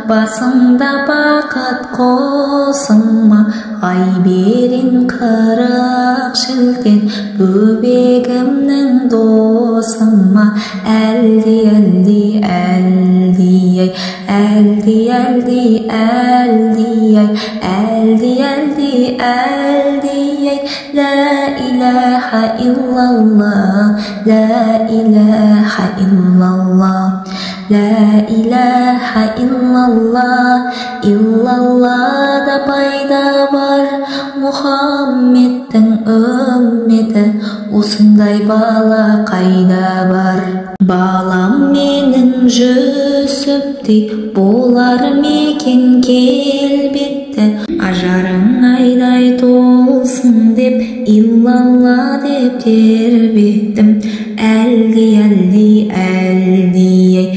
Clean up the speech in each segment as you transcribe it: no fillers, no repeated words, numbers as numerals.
басыңда бақыт қосылма, ай берін қырық жылден бөбегімнің досыма. Әлди, әлди, әлди, ай, әлди, әлди, әлди, ай, әлди, әлди, әлди, ай, ла илаха иллаллах, ла илаха иллаллах, ла илаха иллаллах, иллаллада пайда бар, Мұхаммедтің үмметі, осындай бала қайда бар? Балам менің жүсіптей болар мекен келбетті, ажарың айдай толсын деп, иллалла деп тербеттім. Әлди, әлди, әлди, ай,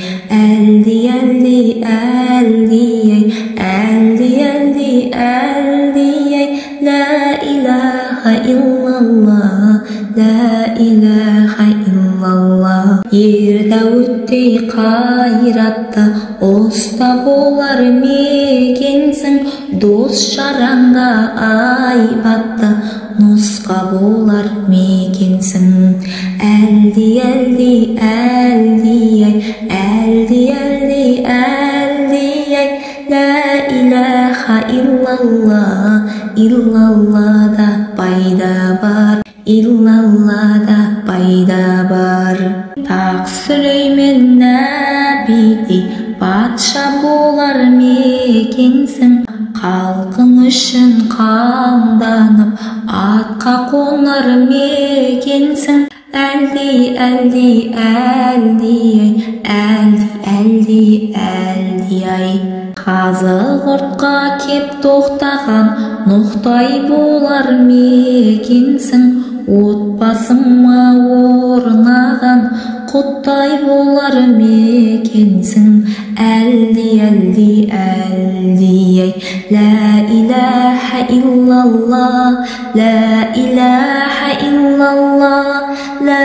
әлди, әлди, әлди, ай, әлди, әлди, әлди, ай, ла илаха иллаллах, ла илаха иллаллах. Ердәуіттей қайратты ұста болар мекенсің, дос жараңда айбатты нұсқа болар мекенсің. Әлди, әлди, әлди, ай, әлди, әлди, әлди, ай, ла илаха иллаллах, иллаллада пайда бар, иллаллада пайда бар. Тақ Сүлеймен нәбидей патша болар мекенсің, халқың үшін қамданып атқа қонар мекенсің. Әлди, әлди, әлди, ай, әлди, әлди, әлди, ай, қазығұртқа кеп тоқтаған Нұхтай болар мекенсің, отбасыңа орнаған Құттай болар мекенсің. Әлди, әлди, әлди, ай, ла илаха иллаллах, ла илаха иллаллах, ла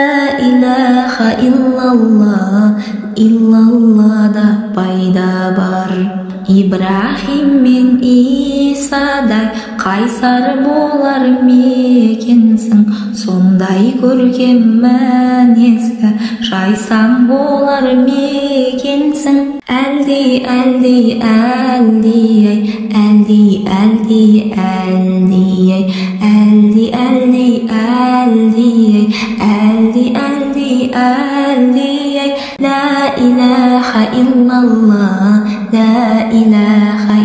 илаха иллаллах, иллаллада пайда бар. Ибрахим мен Исадай қайсар болар мекенсің, сондай көркем мінезді жайсаң болар мекенсің. Әлди, әлди, әлди, ай, әлди, әлди, әлди, ай, әлди, әлди, әлди, ай, әлди, әлди, әлди, ай, ла илаха иллаллах, ла илаха